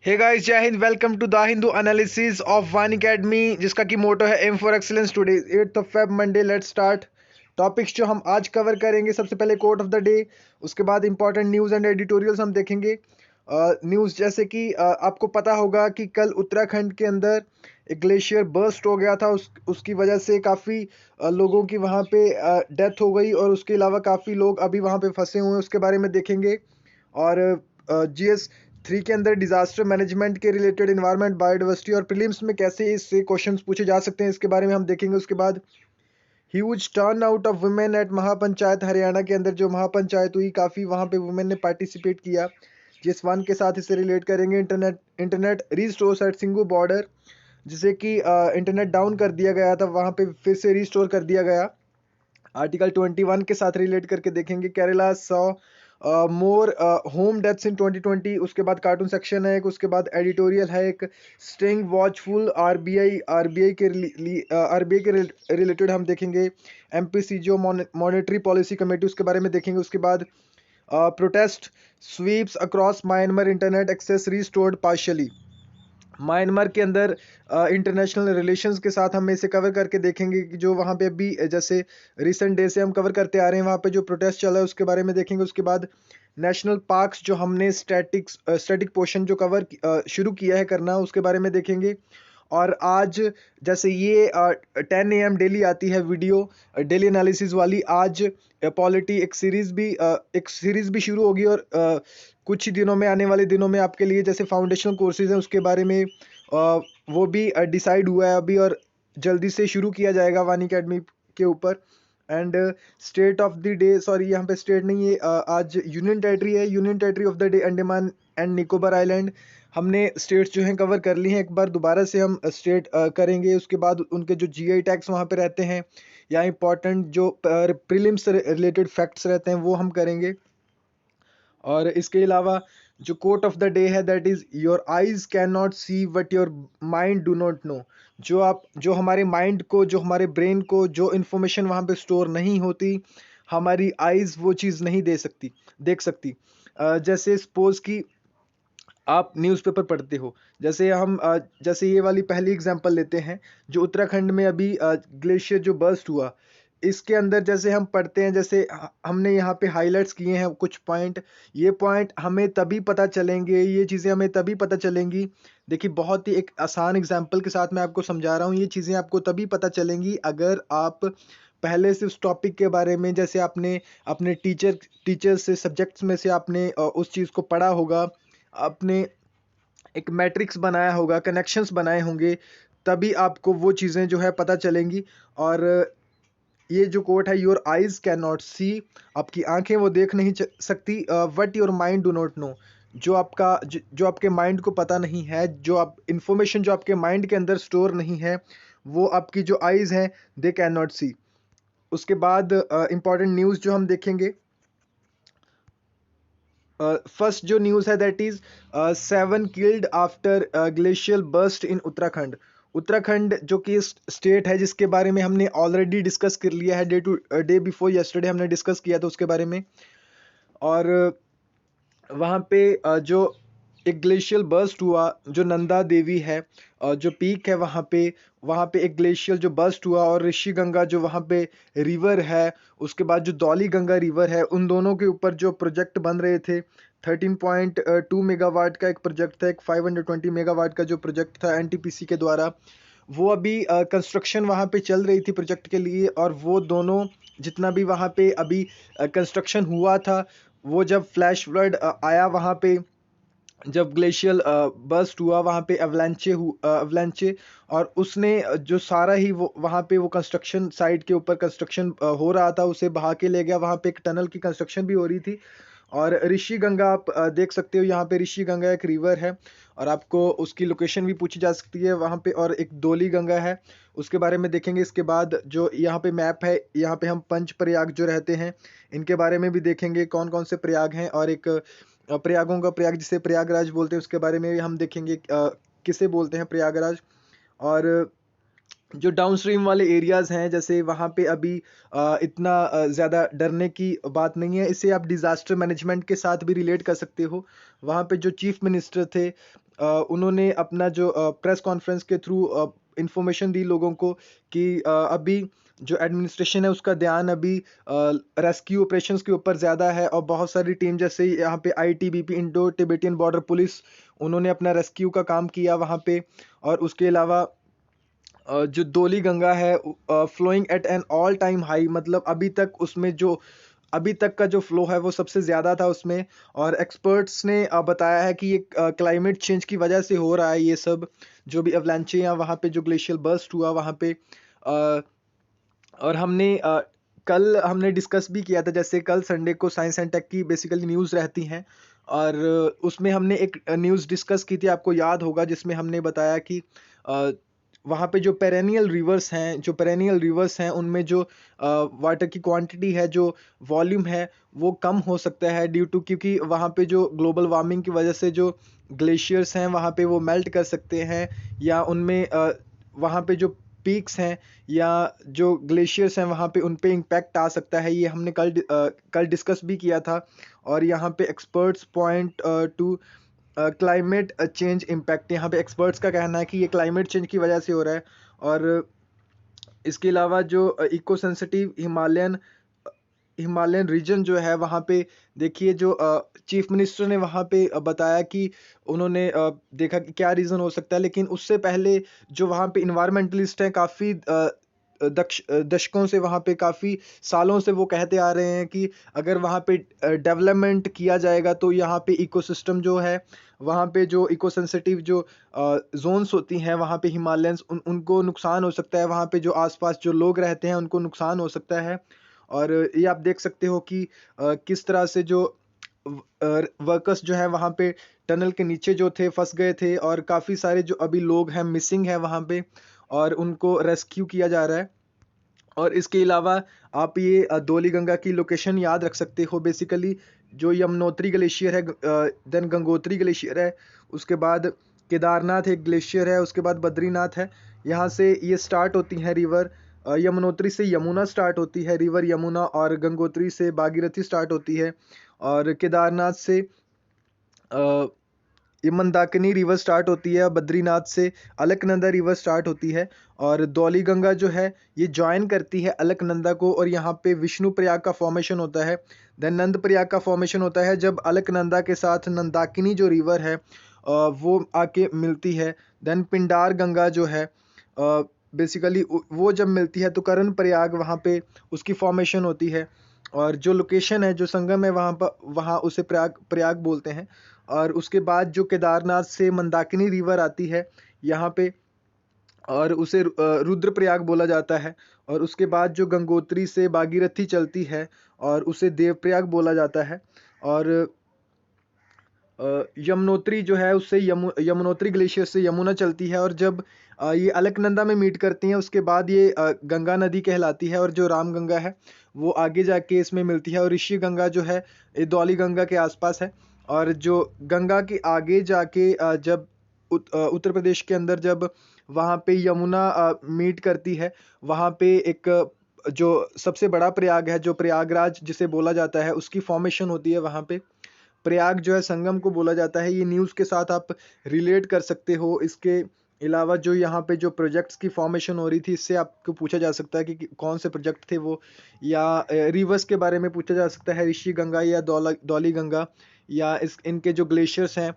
हे guys, जय हिंद। Welcome to the Hindu analysis of one academy, जिसका की मोटो है aim for excellence. Today 8th of Feb Monday, let's start. Topics जो हम आज कवर करेंगे, सबसे पहले कोट ऑफ द डे, उसके बाद इंपॉर्टेंट न्यूज़ एंड एडिटोरियल्स हम देखेंगे। न्यूज़ जैसे कि आपको पता होगा कि कल उत्तराखंड के अंदर एक ग्लेशियर बर्स्ट हो गया था। उसकी वजह से काफ़ी लोगों की वहाँ पे डेथ हो गई, और उसके अलावा काफ़ी लोग अभी वहाँ पे फंसे हुए हैं, उसके बारे में देखेंगे। और GS 3 के अंदर डिजास्टर मैनेजमेंट के रिलेटेड इन्वायरमेंट, बायोडाइवर्सिटी और प्रीलिम्स में कैसे इससे क्वेश्चंस पूछे जा सकते हैं, इसके बारे में हम देखेंगे। उसके बाद huge turn out of women at Mahapanchayat Haryana के अंदर जो महापंचायत हुई, काफ़ी वहाँ पे वुमेन ने पार्टिसिपेट किया। GS 1 के साथ इसे रिलेट करेंगे। इंटरनेट रीस्टोर्स एट सिंगू बॉर्डर, जिसे कि इंटरनेट डाउन कर दिया गया था, वहाँ पे फिर से रिस्टोर कर दिया गया। आर्टिकल 21 के साथ रिलेट करके देखेंगे। Kerala saw more home deaths in 2020। उसके बाद कार्टून सेक्शन है एक, उसके बाद एडिटोरियल है एक, स्टेइंग वॉचफुल आरबीआई के रिलेटेड हम देखेंगे। एमपीसी जो मॉनेटरी पॉलिसी कमेटी, उसके बारे में देखेंगे। उसके बाद protest sweeps across Myanmar, internet access restored partially. Myanmar के अंदर इंटरनेशनल रिलेशंस के साथ हम इसे कवर करके देखेंगे कि जो वहाँ पे अभी जैसे रिसेंट डे से हम कवर करते आ रहे हैं, वहाँ पे जो प्रोटेस्ट चल रहा है उसके बारे में देखेंगे। उसके बाद नेशनल पार्क्स जो हमने स्टैटिक पोर्शन जो कवर शुरू किया है करना, उसके बारे में देखेंगे। और आज जैसे ये 10 AM डेली आती है वीडियो, डेली एनालिसिस वाली, आज पॉलिटी एक सीरीज भी शुरू होगी। और कुछ ही दिनों में, आने वाले दिनों में आपके लिए जैसे फाउंडेशनल कोर्सेज हैं, उसके बारे में वो भी डिसाइड हुआ है अभी, और जल्दी से शुरू किया जाएगा वानी अकेडमी के ऊपर। And state of the day, sorry यहाँ पे स्टेट नहीं है, आज यूनियन टेरिटरी है। Union territory of the day Andaman and Nicobar island. हमने स्टेट्स जो हैं कवर कर ली हैं, एक बार दोबारा से हम स्टेट करेंगे। उसके बाद उनके जो जीआई टैग्स वहाँ पे रहते हैं, या इंपॉर्टेंट जो प्रीलिम्स रिलेटेड फैक्ट्स रहते हैं, वो हम करेंगे। और इसके अलावा जो कोट ऑफ द डे है, that is your eyes can not see what your mind do not know. जो हमारे माइंड को, जो हमारे ब्रेन को जो इन्फॉर्मेशन वहाँ पे स्टोर नहीं होती, हमारी आईज वो चीज़ नहीं देख सकती। जैसे सपोज कि आप न्यूज़पेपर पढ़ते हो, जैसे ये वाली पहली एग्जांपल लेते हैं, जो उत्तराखंड में अभी ग्लेशियर जो बर्स्ट हुआ, इसके अंदर जैसे हम पढ़ते हैं, जैसे हमने यहाँ पे हाइलाइट्स किए हैं कुछ पॉइंट। ये पॉइंट हमें तभी पता चलेंगे, ये चीज़ें हमें तभी पता चलेंगी। देखिए, बहुत ही एक आसान एग्जांपल के साथ मैं आपको समझा रहा हूँ। ये चीज़ें आपको तभी पता चलेंगी अगर आप पहले से उस टॉपिक के बारे में, जैसे आपने अपने टीचर से, सब्जेक्ट्स में से आपने उस चीज़ को पढ़ा होगा, आपने एक मैट्रिक्स बनाया होगा, कनेक्शंस बनाए होंगे, तभी आपको वो चीज़ें जो है पता चलेंगी। और ये जो कोट है, योर आइज कैन नॉट सी, आपकी आंखें वो देख नहीं सकती, what your mind do not know, जो आपके माइंड को पता नहीं है, जो आप इंफॉर्मेशन जो आपके माइंड के अंदर स्टोर नहीं है, वो आपकी जो आइज हैं, दे कैन नॉट सी। उसके बाद इंपॉर्टेंट न्यूज़ जो हम देखेंगे, फर्स्ट जो न्यूज़ है, that is 7 killed after glacial burst in Uttarakhand. Uttarakhand जो कि स्टेट है, जिसके बारे में हमने ऑलरेडी डिस्कस कर लिया है, डे बिफोर यस्टरडे हमने डिस्कस किया था उसके बारे में। और वहाँ पे जो एक ग्लेशियल बर्स्ट हुआ, जो नंदा देवी है, जो पीक है, वहाँ पे एक ग्लेशियल जो बर्स्ट हुआ, और ऋषि गंगा जो वहाँ पे रिवर है, उसके बाद जो दौली गंगा रिवर है, उन दोनों के ऊपर जो प्रोजेक्ट बन रहे थे, 13.2 मेगावाट का एक प्रोजेक्ट था, एक 520 मेगावाट का जो प्रोजेक्ट था एनटीपीसी के द्वारा, वो अभी कंस्ट्रक्शन वहाँ पे चल रही थी प्रोजेक्ट के लिए। और वो दोनों, जितना भी वहाँ पे अभी कंस्ट्रक्शन हुआ था, वो जब फ्लैश फ्लड आया वहाँ पे, जब ग्लेशियल बर्स्ट हुआ, वहाँ पे अवलांचे, और उसने जो सारा ही वो वहाँ पे वो कंस्ट्रक्शन साइट के ऊपर कंस्ट्रक्शन हो रहा था, उसे बहा के ले गया। वहाँ पे एक टनल की कंस्ट्रक्शन भी हो रही थी। और ऋषि गंगा आप देख सकते हो, यहाँ पे ऋषि गंगा एक रिवर है, और आपको उसकी लोकेशन भी पूछी जा सकती है वहाँ पे। और एक दोली गंगा है, उसके बारे में देखेंगे। इसके बाद जो यहाँ पे मैप है, यहाँ पे हम पंच प्रयाग जो रहते हैं, इनके बारे में भी देखेंगे, कौन कौन से प्रयाग हैं। और एक प्रयागों का प्रयाग, जिसे प्रयागराज बोलते हैं, उसके बारे में भी हम देखेंगे, किसे बोलते हैं प्रयागराज। और जो डाउन स्ट्रीम वाले एरियाज़ हैं, जैसे वहाँ पे अभी इतना ज़्यादा डरने की बात नहीं है। इसे आप डिज़ास्टर मैनेजमेंट के साथ भी रिलेट कर सकते हो। वहाँ पे जो चीफ मिनिस्टर थे, उन्होंने अपना जो प्रेस कॉन्फ्रेंस के थ्रू इंफॉर्मेशन दी लोगों को कि अभी जो एडमिनिस्ट्रेशन है उसका ध्यान अभी रेस्क्यू ऑपरेशंस के ऊपर ज़्यादा है, और बहुत सारी टीम जैसे यहाँ पे ITBP Indo Tibetan border police, उन्होंने अपना रेस्क्यू का काम किया वहाँ पे। और उसके अलावा जो दोली गंगा है flowing at an all time high, मतलब अभी तक का जो फ्लो है वो सबसे ज़्यादा था उसमें। और एक्सपर्ट्स ने बताया है कि ये क्लाइमेट चेंज की वजह से हो रहा है ये सब, जो भी अवलांचे या वहाँ पे जो ग्लेशियल बर्स्ट हुआ वहाँ पे। अ, और कल हमने डिस्कस भी किया था, जैसे कल संडे को साइंस एंड टेक की बेसिकली न्यूज़ रहती हैं, और उसमें हमने एक न्यूज़ डिस्कस की थी, आपको याद होगा, जिसमें हमने बताया कि अ, वहाँ पे जो पेरेनियल रिवर्स हैं उनमें जो वाटर की क्वांटिटी है, जो वॉल्यूम है, वो कम हो सकता है ड्यू टू, क्योंकि वहाँ पे जो ग्लोबल वार्मिंग की वजह से जो ग्लेशियर्स हैं वहाँ पे वो मेल्ट कर सकते हैं, या उनमें वहाँ पे जो पीक्स हैं या जो ग्लेशियर्स हैं वहाँ पे उन पे इम्पैक्ट आ सकता है। ये हमने कल डिस्कस भी किया था। और यहाँ पे experts point two climate change impact, यहाँ पे एक्सपर्ट्स का कहना है कि ये क्लाइमेट चेंज की वजह से हो रहा है। और इसके अलावा जो इको सेंसिटिव हिमालयन रीजन जो है वहाँ पे, देखिए जो चीफ मिनिस्टर ने वहाँ पे बताया कि उन्होंने देखा कि क्या रीज़न हो सकता है, लेकिन उससे पहले जो वहाँ पे इन्वायरमेंटलिस्ट हैं काफ़ी दशकों से, वहाँ पे काफ़ी सालों से वो कहते आ रहे हैं कि अगर वहाँ पे डेवलपमेंट किया जाएगा तो यहाँ पे इकोसिस्टम जो है, वहाँ पे जो इको सेंसिटिव जो जोन्स होती हैं वहाँ पे हिमालयंस, उनको नुकसान हो सकता है, वहाँ पे जो आसपास जो लोग रहते हैं उनको नुकसान हो सकता है। और ये आप देख सकते हो कि किस तरह से जो वर्कर्स जो है वहाँ पे टनल के नीचे जो थे फंस गए थे, और काफ़ी सारे जो अभी लोग हैं मिसिंग है वहाँ पे, और उनको रेस्क्यू किया जा रहा है। और इसके अलावा आप ये धौली गंगा की लोकेशन याद रख सकते हो, बेसिकली जो यमुनोत्री ग्लेशियर है, देन गंगोत्री ग्लेशियर है, उसके बाद केदारनाथ एक ग्लेशियर है, उसके बाद बद्रीनाथ है। यहाँ से ये स्टार्ट होती हैं रिवर, यमुनोत्री से यमुना स्टार्ट होती है रिवर यमुना, और गंगोत्री से भागीरथी स्टार्ट होती है, और केदारनाथ से अ, ये मंदाकिनी रिवर स्टार्ट होती है, बद्रीनाथ से अलकनंदा रिवर स्टार्ट होती है। और धौली गंगा जो है ये ज्वाइन करती है अलकनंदा को, और यहाँ पे विष्णु प्रयाग का फॉर्मेशन होता है। देन नंद प्रयाग का फॉर्मेशन होता है जब अलकनंदा के साथ नंदाकिनी जो रिवर है वो आके मिलती है। देन पिंडार गंगा जो है बेसिकली वो जब मिलती है तो करण प्रयाग वहाँ पे उसकी फॉर्मेशन होती है, और जो लोकेशन है जो संगम है वहाँ पर, वहाँ उसे प्रयाग प्रयाग बोलते हैं। और उसके बाद जो केदारनाथ से मंदाकिनी रिवर आती है यहाँ पे, और उसे रुद्रप्रयाग बोला जाता है। और उसके बाद जो गंगोत्री से भागीरथी चलती है और उसे देवप्रयाग बोला जाता है। और यमुनोत्री जो है उससे यमुनोत्री ग्लेशियर से यमुना चलती है, और जब ये अलकनंदा में मीट करती हैं उसके बाद ये गंगा नदी कहलाती है, और जो राम गंगा है वो आगे जाके इसमें मिलती है, और ऋषि गंगा जो है ये धौली गंगा के आसपास है। और जो गंगा के आगे जाके जब उत्तर प्रदेश के अंदर जब वहाँ पे यमुना मीट करती है, वहाँ पे एक जो सबसे बड़ा प्रयाग है जो प्रयागराज जिसे बोला जाता है उसकी फॉर्मेशन होती है वहाँ पे। प्रयाग जो है संगम को बोला जाता है। ये न्यूज़ के साथ आप रिलेट कर सकते हो। इसके अलावा जो यहाँ पे जो प्रोजेक्ट्स की फॉर्मेशन हो रही थी, इससे आपको पूछा जा सकता है कि कौन से प्रोजेक्ट थे वो, या रिवर्स के बारे में पूछा जा सकता है, ऋषि गंगा या धौली गंगा, या इनके जो ग्लेशियर्स हैं,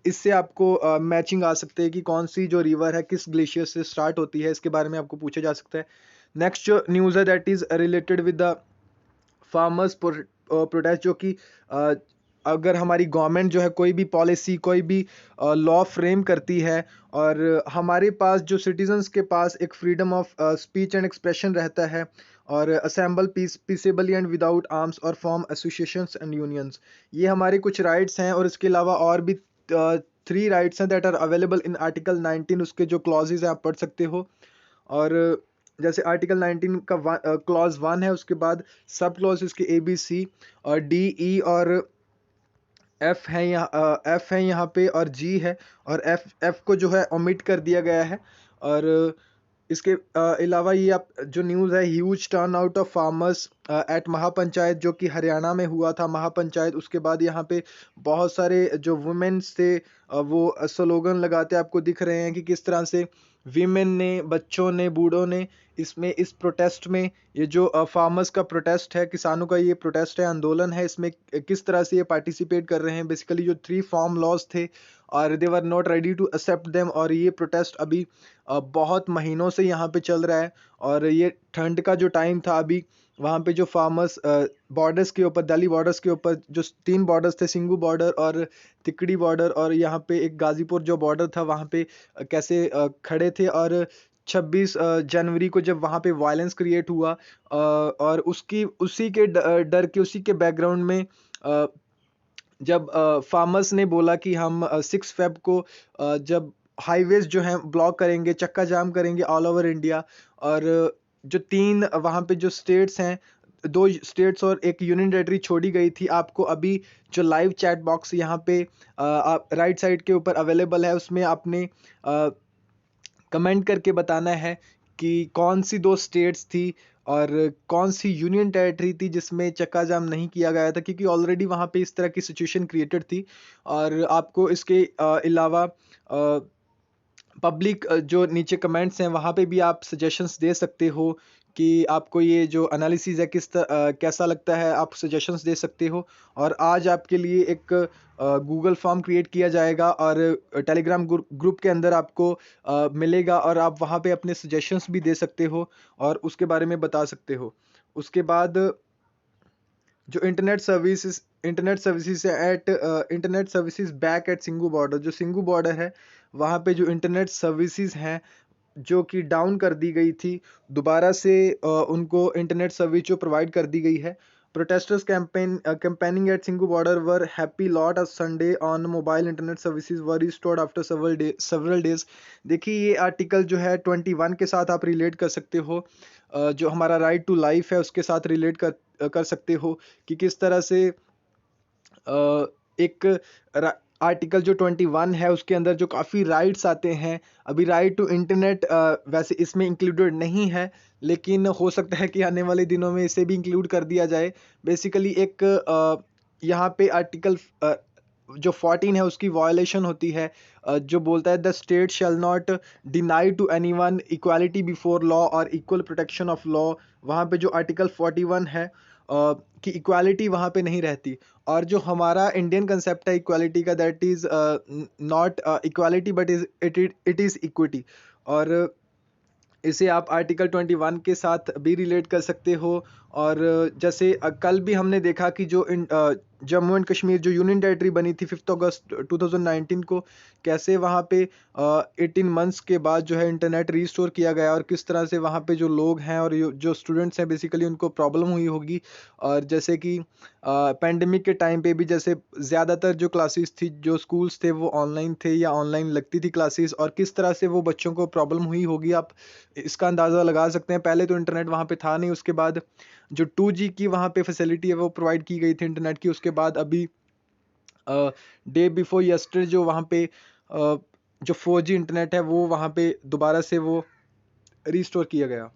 इससे आपको मैचिंग आ सकते हैं कि कौन सी जो रिवर है किस ग्लेशियर से स्टार्ट होती है, इसके बारे में आपको पूछा जा सकता है। नेक्स्ट जो न्यूज़ है that is related with the farmers protest, जो कि अ, अगर हमारी गवर्नमेंट जो है कोई भी पॉलिसी कोई भी लॉ फ्रेम करती है, और हमारे पास जो सिटीजन्स के पास एक freedom of speech and expression रहता है, और assemble peaceably and without arms और फॉर्म एसोसिएशंस एंड यूनियंस, ये हमारे कुछ राइट्स हैं। और इसके अलावा और भी 3 राइट्स हैं that are available in article 19, उसके जो क्लॉजेज हैं आप पढ़ सकते हो। और जैसे आर्टिकल 19 का क्लॉज 1 है, उसके बाद सब क्लॉज इसके ABC और DE और एफ है यहाँ पे, और जी है, और एफ को जो है ओमिट कर दिया गया है। और इसके अलावा ये आप जो न्यूज़ है, huge turn out of farmers at Mahapanchayat, जो कि हरियाणा में हुआ था महापंचायत। उसके बाद यहाँ पे बहुत सारे जो वुमेन्स थे वो स्लोगन लगाते आपको दिख रहे हैं कि किस तरह से वीमेन ने, बच्चों ने, बूढ़ों ने इसमें, इस प्रोटेस्ट में, ये जो फार्मर्स का प्रोटेस्ट है, किसानों का ये प्रोटेस्ट है, आंदोलन है, इसमें किस तरह से ये पार्टिसिपेट कर रहे हैं। बेसिकली जो 3 फार्म लॉज थे और they were not ready to accept them, और ये प्रोटेस्ट अभी बहुत महीनों से यहाँ पे चल रहा है। और ये ठंड का जो टाइम था अभी, वहाँ पे जो फार्मर्स बॉर्डर्स के ऊपर, दिल्ली बॉर्डर्स के ऊपर जो 3 बॉर्डर्स थे, सिंगू बॉर्डर और तिकड़ी बॉर्डर और यहाँ पे एक गाजीपुर जो बॉर्डर था, वहाँ पे कैसे खड़े थे। और 26 जनवरी को जब वहाँ पे वायलेंस क्रिएट हुआ और उसी के डर के, उसी के बैकग्राउंड में जब फार्मर्स ने बोला कि हम 6 फेब को जब हाईवेज जो हैं ब्लॉक करेंगे, चक्का जाम करेंगे ऑल ओवर इंडिया। और जो 3 वहाँ पे जो स्टेट्स हैं, 2 स्टेट्स और एक यूनियन टेरिटरी छोड़ी गई थी। आपको अभी जो लाइव चैट बॉक्स यहाँ पे आप राइट साइड के ऊपर अवेलेबल है, उसमें आपने कमेंट करके बताना है कि कौन सी 2 स्टेट्स थी और कौन सी यूनियन टेरिटरी थी जिसमें चक्का जाम नहीं किया गया था, क्योंकि ऑलरेडी वहाँ पे इस तरह की सिचुएशन क्रिएटेड थी। और आपको इसके अलावा पब्लिक जो नीचे कमेंट्स हैं वहाँ पे भी आप सजेशंस दे सकते हो कि आपको ये जो एनालिसिस है कैसा लगता है, आप सजेशंस दे सकते हो। और आज आपके लिए एक गूगल फॉर्म क्रिएट किया जाएगा और टेलीग्राम ग्रुप के अंदर आपको मिलेगा, और आप वहाँ पे अपने सजेशंस भी दे सकते हो और उसके बारे में बता सकते हो। उसके बाद जो internet services at internet services back at Singhu border, जो सिंगू बॉर्डर है वहाँ पे जो इंटरनेट सर्विसेज हैं जो कि डाउन कर दी गई थी, दोबारा से उनको इंटरनेट सर्विस जो प्रोवाइड कर दी गई है। Protesters campaigning at Singhu border were happy lot of Sunday on mobile internet services were restored after several days। देखिए ये आर्टिकल जो है 21 के साथ आप रिलेट कर सकते हो, जो हमारा राइट टू लाइफ है उसके साथ रिलेट कर सकते हो कि किस तरह से एक आर्टिकल जो 21 है उसके अंदर जो काफ़ी राइट्स आते हैं। अभी राइट टू इंटरनेट वैसे इसमें इंक्लूडेड नहीं है, लेकिन हो सकता है कि आने वाले दिनों में इसे भी इंक्लूड कर दिया जाए। बेसिकली एक यहाँ पे आर्टिकल जो 14 है उसकी वायलेशन होती है, जो बोलता है the state shall not deny to anyone equality before law और इक्वल प्रोटेक्शन ऑफ लॉ। वहाँ पे जो आर्टिकल 41 है कि इक्वालिटी वहाँ पे नहीं रहती। और जो हमारा इंडियन कंसेप्ट है इक्वालिटी का, that is not equality but it is equity. और इसे आप आर्टिकल 21 के साथ भी रिलेट कर सकते हो। और जैसे कल भी हमने देखा कि जो जम्मू एंड कश्मीर जो यूनियन टेरिटरी बनी थी 5 अगस्त 2019 को, कैसे वहाँ पे 18 मंथ्स के बाद जो है इंटरनेट रीस्टोर किया गया और किस तरह से वहाँ पे जो लोग हैं और जो स्टूडेंट्स हैं बेसिकली उनको प्रॉब्लम हुई होगी। और जैसे कि पेंडेमिक के टाइम पे भी जैसे ज़्यादातर जो क्लासेस थी, जो स्कूल्स थे वो ऑनलाइन थे या ऑनलाइन लगती थी क्लासेस, और किस तरह से वो बच्चों को प्रॉब्लम हुई होगी आप इसका अंदाज़ा लगा सकते हैं। पहले तो इंटरनेट वहाँ पे था नहीं, उसके बाद जो 2G की वहाँ पे फैसिलिटी है वो प्रोवाइड की गई थी इंटरनेट की। उसके बाद अभी डे बिफोर यस्टरडे जो वहाँ पे जो 4G इंटरनेट है वो वहाँ पे दोबारा से वो रिस्टोर किया गया।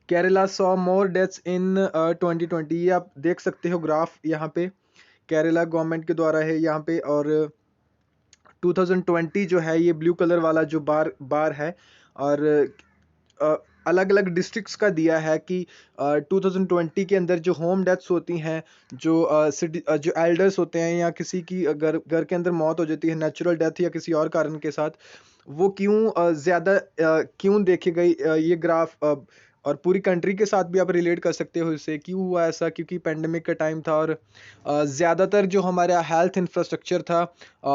Kerala saw more deaths in 2020, ये आप देख सकते हो ग्राफ यहाँ पे, केरला गवर्नमेंट के द्वारा है यहाँ पे। और 2020 जो है ये ब्लू कलर वाला जो बार है, और अलग अलग डिस्ट्रिक्ट्स का दिया है कि 2020 के अंदर जो होम डेथ्स होती हैं, जो एल्डर्स होते हैं या किसी की घर के अंदर मौत हो जाती है नेचुरल डेथ या किसी और कारण के साथ, वो क्यों ज़्यादा क्यों देखी गई, ये ग्राफ और पूरी कंट्री के साथ भी आप रिलेट कर सकते हो इससे क्यों हुआ ऐसा, क्योंकि पेंडेमिक का टाइम था और ज़्यादातर जो हमारा हेल्थ इंफ्रास्ट्रक्चर था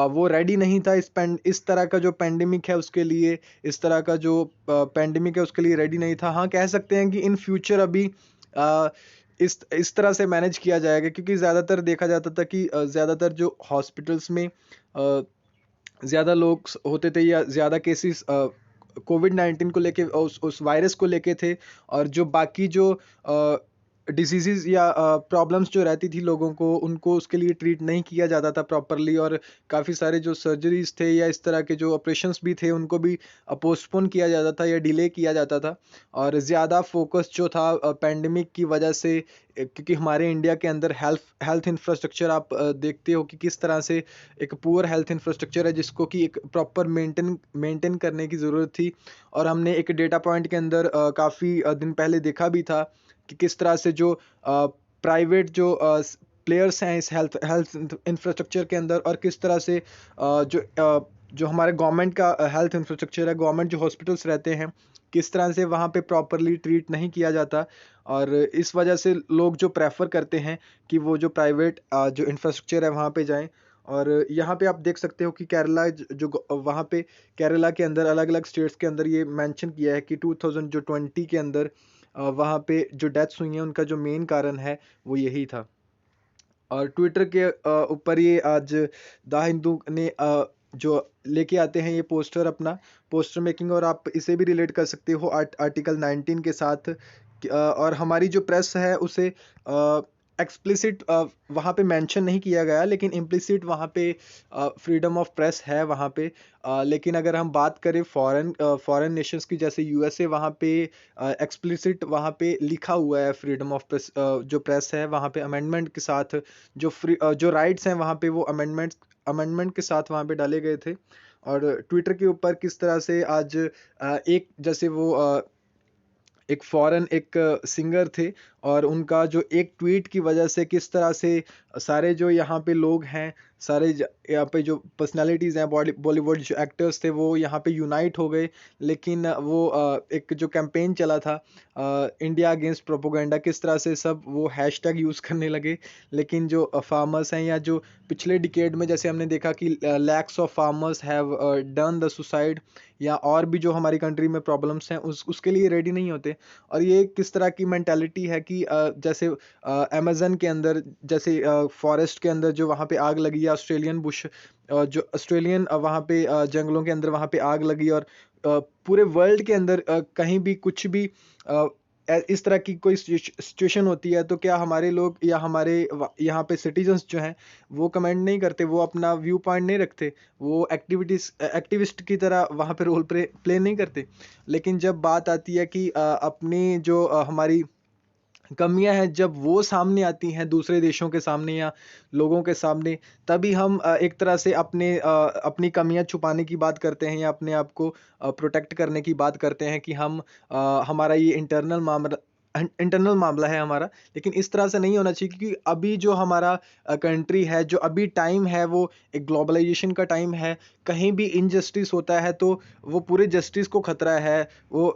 वो रेडी नहीं था इस तरह का जो पेंडेमिक है उसके लिए, इस तरह का जो पेंडेमिक है उसके लिए रेडी नहीं था। हाँ, कह सकते हैं कि इन फ्यूचर अभी इस तरह से मैनेज किया जाएगा, क्योंकि ज़्यादातर देखा जाता था कि ज़्यादातर जो हॉस्पिटल्स में ज़्यादा लोग होते थे या ज़्यादा केसेस कोविड-19 को लेके उस वायरस को लेके थे, और जो बाकी जो डिसीज़ेज़ या प्रॉब्लम्स जो रहती थी लोगों को, उनको उसके लिए ट्रीट नहीं किया जाता था प्रॉपरली, और काफ़ी सारे जो सर्जरीज़ थे या इस तरह के जो ऑपरेशंस भी थे, उनको भी पोस्टपोन किया जाता था या डिले किया जाता था। और ज़्यादा फ़ोकस जो था पैंडेमिक की वजह से, क्योंकि हमारे इंडिया के अंदर हेल्थ हेल्थ इंफ्रास्ट्रक्चर आप देखते हो कि किस तरह से एक पुअर हेल्थ इंफ्रास्ट्रक्चर है, जिसको कि एक प्रॉपर मेंटेन करने की ज़रूरत थी। और हमने एक डेटा पॉइंट के अंदर काफ़ी दिन पहले देखा भी था कि किस तरह से जो प्राइवेट जो प्लेयर्स हैं इस हेल्थ हेल्थ इंफ्रास्ट्रक्चर के अंदर, और किस तरह से जो हमारे गवर्नमेंट का हेल्थ इंफ्रास्ट्रक्चर है, गवर्नमेंट जो हॉस्पिटल्स रहते हैं, किस तरह से वहाँ पे प्रॉपरली ट्रीट नहीं किया जाता। और इस वजह से लोग जो प्रेफर करते हैं कि वो जो प्राइवेट जो इंफ्रास्ट्रक्चर है वहाँ पे जाएं। और यहाँ पे आप देख सकते हो कि केरला वहाँ पे केरला के अंदर अलग अलग स्टेट्स के अंदर ये मेंशन किया है कि 2020 के अंदर वहाँ पे जो डेथ्स हुई हैं उनका जो मेन कारण है वो यही था। और ट्विटर के ऊपर ये आज द हिंदू ने जो लेके आते हैं ये पोस्टर, अपना पोस्टर मेकिंग, और आप इसे भी रिलेट कर सकते हो आर्टिकल 19 के साथ और हमारी जो प्रेस है उसे एक्सप्लिसिट वहाँ पे मेंशन नहीं किया गया, लेकिन इम्प्लिसिट वहाँ पे फ्रीडम ऑफ प्रेस है वहाँ पे। लेकिन अगर हम बात करें फॉरेन नेशंस की, जैसे यूएसए, वहाँ पे एक्सप्लिसिट वहाँ पे लिखा हुआ है फ्रीडम ऑफ प्रेस, जो प्रेस है वहाँ पे अमेंडमेंट के साथ जो राइट्स हैं वहाँ पे वो अमेंडमेंट के साथ वहाँ पे डाले गए थे। और ट्विटर के ऊपर किस तरह से आज एक जैसे वो एक फॉरेन एक सिंगर थे, और उनका जो एक ट्वीट की वजह से किस तरह से सारे जो यहाँ पे लोग हैं, यहाँ पे जो पर्सनालिटीज़ हैं, बॉलीवुड जो एक्टर्स थे, वो यहाँ पे यूनाइट हो गए। लेकिन वो एक जो कैंपेन चला था इंडिया अगेंस्ट प्रोपोगंडा, किस तरह से सब वो हैशटैग यूज़ करने लगे। लेकिन जो फार्मर्स हैं, या जो पिछले डिकेड में जैसे हमने देखा कि lakhs of farmers have done the suicide, या और भी जो हमारी कंट्री में प्रॉब्लम्स हैं उसके लिए रेडी नहीं होते। और ये किस तरह की मेंटालिटी है कि जैसे अमेज़न के अंदर, जैसे फॉरेस्ट के अंदर जो वहाँ पे आग लगी, या ऑस्ट्रेलियन बुश जो ऑस्ट्रेलियन वहाँ पे जंगलों के अंदर वहाँ पे आग लगी, और पूरे वर्ल्ड के अंदर कहीं भी कुछ भी अ, इस तरह की कोई सिचुएशन होती है, तो क्या हमारे लोग या हमारे यहाँ पे सिटीजन्स जो हैं वो कमेंट नहीं करते, वो अपना व्यू पॉइंट नहीं रखते, वो एक्टिविस्ट की तरह वहाँ पे रोल प्ले नहीं करते। लेकिन जब बात आती है कि अपनी जो हमारी कमियां हैं, जब वो सामने आती हैं दूसरे देशों के सामने या लोगों के सामने, तभी हम एक तरह से अपनी कमियां छुपाने की बात करते हैं, या अपने आप को प्रोटेक्ट करने की बात करते हैं कि हमारा ये इंटरनल मामला है हमारा। लेकिन इस तरह से नहीं होना चाहिए, क्योंकि अभी जो हमारा कंट्री है, जो अभी टाइम है, वो एक ग्लोबलाइजेशन का टाइम है। कहीं भी इनजस्टिस होता है तो वो पूरे जस्टिस को खतरा है। वो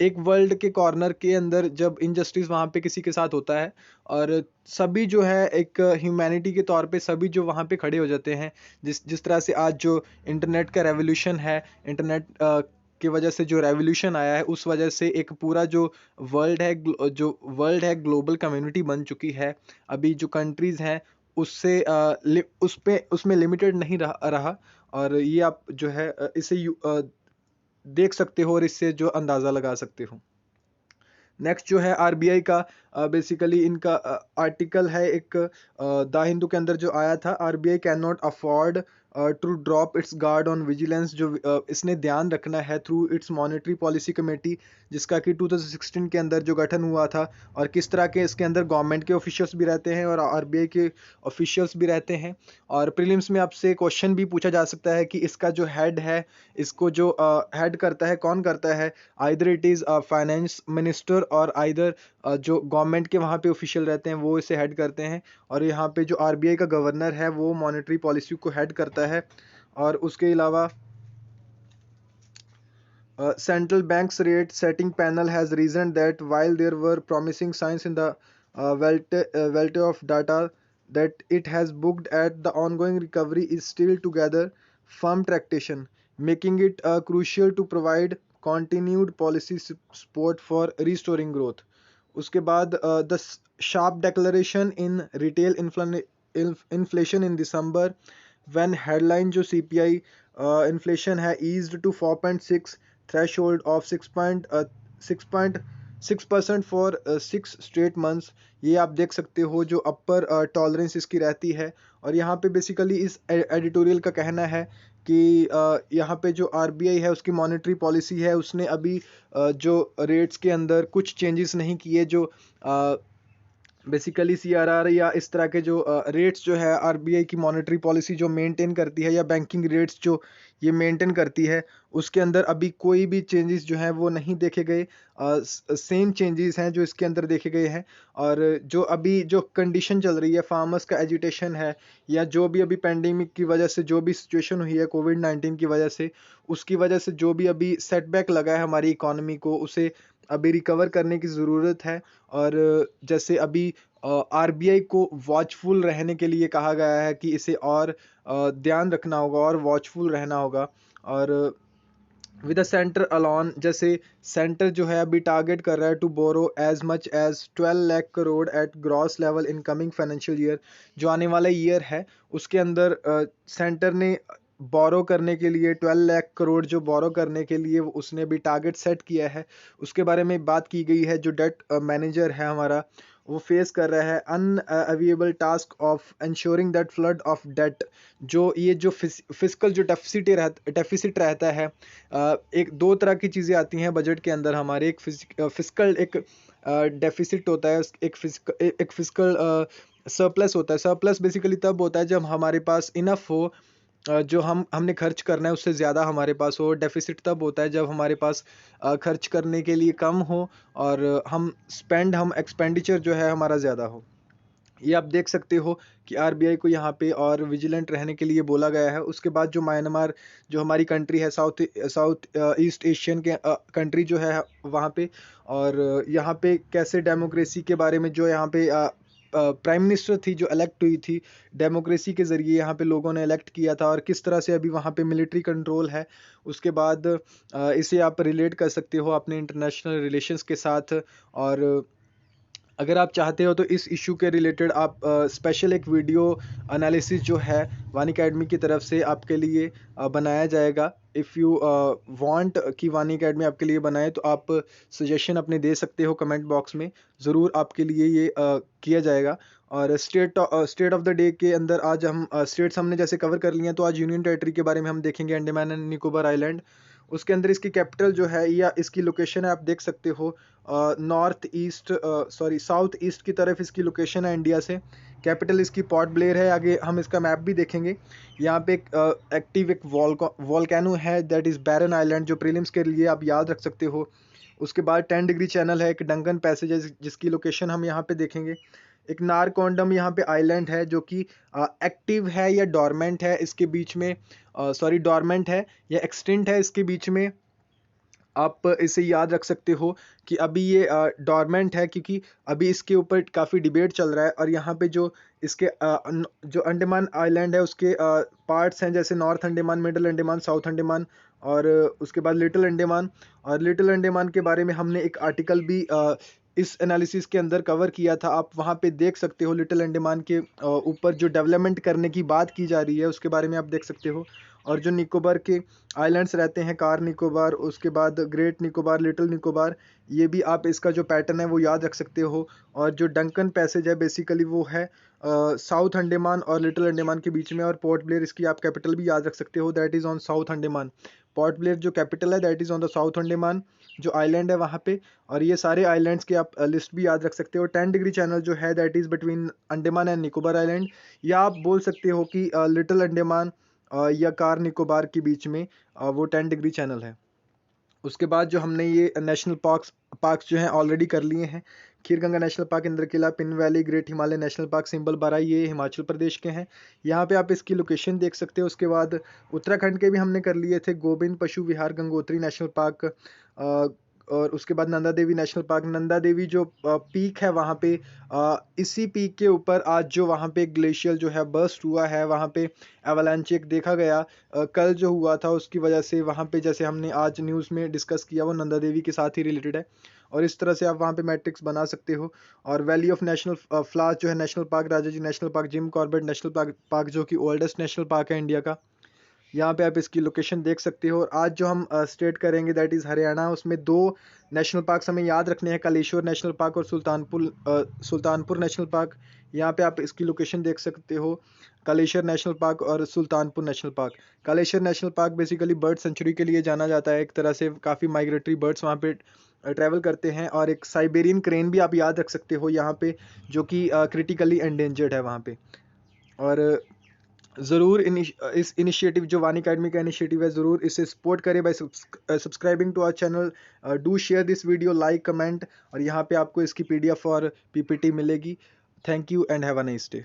एक वर्ल्ड के कॉर्नर के अंदर जब इनजस्टिस वहाँ पे किसी के साथ होता है, और सभी जो है एक ह्यूमैनिटी के तौर पे सभी जो वहाँ पे खड़े हो जाते हैं, जिस जिस तरह से आज जो इंटरनेट का रेवोल्यूशन है, इंटरनेट की वजह से जो रेवोल्यूशन आया है, उस वजह से एक पूरा जो वर्ल्ड है ग्लोबल कम्युनिटी बन चुकी है। अभी जो कंट्रीज़ हैं उससे उसमें लिमिटेड नहीं रहा। और ये आप जो है देख सकते हो, और इससे जो अंदाज़ा लगा सकते हो। नेक्स्ट जो है आरबीआई का, बेसिकली इनका आर्टिकल है एक द हिंदू के अंदर जो आया था, RBI can not afford to drop its guard on vigilance, जो इसने ध्यान रखना है through its monetary policy committee, जिसका कि 2016 के अंदर जो गठन हुआ था। और किस तरह के इसके अंदर गवर्नमेंट के ऑफिशियल्स भी रहते हैं और आरबीआई के ऑफिशियल्स भी रहते हैं। और प्रीलिम्स में आपसे क्वेश्चन भी पूछा जा सकता है कि इसका जो हेड है, इसको जो हेड करता है, कौन करता है। Either it is finance minister, और आइदर जो गवर्नमेंट के वहाँ पे ऑफिशियल रहते हैं वो इसे हेड करते हैं। और यहाँ पे जो आरबीआई का गवर्नर है वो मॉनेटरी पॉलिसी को हेड करता है। और उसके अलावा central bank's rate setting panel has reasoned that while there were promising signs in the wealth of data that it has booked at, the ongoing recovery is still together firm traction, making it crucial to provide continued policy support for restoring growth. उसके बाद the sharp declaration in retail inflation in December, when headline जो CPI inflation है eased to 4.6 threshold of 6.6 6% for 6 straight months. ये आप देख सकते हो जो अपर टॉलरेंस इसकी रहती है। और यहाँ पे बेसिकली इस एडिटोरियल का कहना है कि यहाँ पे जो आरबीआई है उसकी मॉनेटरी पॉलिसी है, उसने अभी जो रेट्स के अंदर कुछ चेंजेस नहीं किए। जो बेसिकली सीआरआर या इस तरह के जो रेट्स जो है आरबीआई की मॉनेटरी पॉलिसी जो मेंटेन करती है, या बैंकिंग रेट्स जो ये मेंटेन करती है, उसके अंदर अभी कोई भी चेंजेस जो है वो नहीं देखे गए। सेम चेंजेस हैं जो इसके अंदर देखे गए हैं। और जो अभी जो कंडीशन चल रही है, फार्मर्स का एजिटेशन है, या जो भी अभी पेंडेमिक की वजह से जो भी सिचुएशन हुई है कोविड-19 की वजह से, उसकी वजह से जो भी अभी सेटबैक लगा है हमारी इकोनॉमी को, उसे अभी रिकवर करने की ज़रूरत है। और जैसे अभी आरबीआई को वॉचफुल रहने के लिए कहा गया है कि इसे और ध्यान रखना होगा और वॉचफुल रहना होगा। और विद द सेंटर अलॉन, जैसे सेंटर जो है अभी टारगेट कर रहा है to borrow as much as 12 lakh crore at gross level in coming financial year. जो आने वाला ईयर है उसके अंदर सेंटर ने बोरो करने के लिए 12 लाख करोड़ जो बोरो करने के लिए उसने भी टारगेट सेट किया है। उसके बारे में बात की गई है। जो डेट मैनेजर है हमारा, वो फेस कर रहा है unavailable task of insuring that flood of debt. जो ये जो फिजिकल जो डेफिसिट रहता है, एक दो तरह की चीज़ें आती हैं बजट के अंदर हमारे। एक फिजिकल एक डेफिसिट होता है, एक फिजिकल सरप्लस होता है। सरप्लस बेसिकली तब होता है जब हमारे पास इनफ हो, जो हमने खर्च करना है उससे ज़्यादा हमारे पास हो। डेफिसिट तब होता है जब हमारे पास खर्च करने के लिए कम हो और हम एक्सपेंडिचर जो है हमारा ज़्यादा हो। ये आप देख सकते हो कि आरबीआई को यहाँ पे और विजिलेंट रहने के लिए बोला गया है। उसके बाद जो म्यांमार जो हमारी कंट्री है, साउथ ईस्ट एशियन के कंट्री जो है वहाँ पे, और यहाँ पे कैसे डेमोक्रेसी के बारे में, जो यहाँ पे प्राइम मिनिस्टर थी जो इलेक्ट हुई थी डेमोक्रेसी के ज़रिए, यहाँ पे लोगों ने इलेक्ट किया था, और किस तरह से अभी वहाँ पे मिलिट्री कंट्रोल है। उसके बाद इसे आप रिलेट कर सकते हो अपने इंटरनेशनल रिलेशंस के साथ। और अगर आप चाहते हो तो इस इशू के रिलेटेड आप स्पेशल एक वीडियो एनालिसिस जो है वानी अकेडमी की तरफ से आपके लिए बनाया जाएगा। इफ़ यू वांट कि वानी अकेडमी आपके लिए बनाए, तो आप सजेशन अपने दे सकते हो कमेंट बॉक्स में। ज़रूर आपके लिए ये किया जाएगा। और स्टेट ऑफ द डे के अंदर आज हम स्टेट्स हमने जैसे कवर कर लिए हैं, तो आज यूनियन टेरिटरी के बारे में हम देखेंगे, अंडमान एंड निकोबार आइलैंड। उसके अंदर इसकी कैपिटल जो है या इसकी लोकेशन है, आप देख सकते हो साउथ ईस्ट की तरफ इसकी लोकेशन है इंडिया से। कैपिटल इसकी पोर्ट ब्लेयर है। आगे हम इसका मैप भी देखेंगे। यहाँ पे एक एक्टिव एक वॉल्केनो है, दैट इज़ बैरन आइलैंड, जो प्रीलिम्स के लिए आप याद रख सकते हो। उसके बाद 10 डिग्री चैनल है, एक डंकन पैसेज है जिसकी लोकेशन हम यहाँ पे देखेंगे। एक नारकोंडम यहाँ पे आइलैंड है जो कि एक्टिव है या डॉर्मेंट है, इसके बीच में डॉर्मेंट है या एक्सटिंक्ट है, इसके बीच में आप इसे याद रख सकते हो कि अभी ये डॉर्मेंट है, क्योंकि अभी इसके ऊपर काफ़ी डिबेट चल रहा है। और यहाँ पे जो इसके जो अंडमान आइलैंड है उसके पार्ट्स हैं, जैसे north Andaman, middle Andaman, south Andaman, और उसके बाद लिटिल अंडमान। और लिटिल अंडमान के बारे में हमने एक आर्टिकल भी इस एनालिसिस के अंदर कवर किया था। आप वहाँ पे देख सकते हो लिटिल अंडमान के ऊपर जो डेवलपमेंट करने की बात की जा रही है उसके बारे में आप देख सकते हो। और जो निकोबार के आइलैंड्स रहते हैं, कार निकोबार, उसके बाद ग्रेट निकोबार, लिटिल निकोबार, ये भी आप इसका जो पैटर्न है वो याद रख सकते हो। और जो डंकन पैसेज है बेसिकली वो है साउथ अंडमान और लिटिल अंडमान के बीच में। और पोर्ट ब्लेयर इसकी आप कैपिटल भी याद रख सकते हो, that is on south Andaman. Port Blair जो कैपिटल है that is on the south Andaman, जो आइलैंड है वहाँ पे। और ये सारे आइलैंड्स की आप लिस्ट भी याद रख सकते हो। 10 डिग्री चैनल जो है that is between Andaman and Nicobar island, या आप बोल सकते हो कि लिटिल अंडमान या कार निकोबार के बीच में वो 10 डिग्री चैनल है। उसके बाद जो हमने ये नेशनल पार्क्स जो हैं ऑलरेडी कर लिए हैं। Kheerganga national park, Indrakila, pin valley, great Himalaya national park, symbol बारा, ये हिमाचल प्रदेश के हैं। यहाँ पे आप इसकी लोकेशन देख सकते हो। उसके बाद उत्तराखंड के भी हमने कर लिए थे, गोविंद पशु विहार, गंगोत्री नेशनल पार्क, और उसके बाद नंदा देवी नेशनल पार्क। नंदा देवी जो पीक है वहाँ पे, इसी पीक के ऊपर आज जो वहाँ पे ग्लेशियर जो है बर्स्ट हुआ है, वहाँ पे एवलांच एक देखा गया कल जो हुआ था, उसकी वजह से वहाँ पे जैसे हमने आज न्यूज़ में डिस्कस किया वो नंदा देवी के साथ ही रिलेटेड है। और इस तरह से आप वहाँ पे मैट्रिक्स बना सकते हो। और वैली ऑफ नेशनल फ्लावर्स जो है national park, Raja ji national park, Jim Corbett national park जो कि ओल्डेस्ट नेशनल पार्क है इंडिया का। यहाँ पे आप इसकी लोकेशन देख सकते हो। और आज जो हम स्टेट करेंगे दैट इज़ हरियाणा, उसमें 2 नेशनल पार्क्स हमें याद रखने हैं, कालेश्वर नेशनल पार्क और सुल्तानपुर नेशनल पार्क। यहाँ पे आप इसकी लोकेशन देख सकते हो, कालेश्वर नेशनल पार्क और Sultanpur national park. Kaleshwar national park basically bird sanctuary के लिए जाना जाता है, एक तरह से काफ़ी माइग्रेटरी बर्ड्स वहाँ पे ट्रैवल करते हैं। और एक साइबेरियन क्रेन भी आप याद रख सकते हो यहाँ पे, जो कि क्रिटिकली एंडेंजर्ड है वहाँ पे। और ज़रूर इस इनिशिएटिव जो वानी अकेडमी का इनिशिएटिव है, ज़रूर इसे सपोर्ट करें by subscribing to our channel. Do share this video, like, comment, और यहाँ पे आपको इसकी PDF और PPT मिलेगी। Thank you and have a nice day.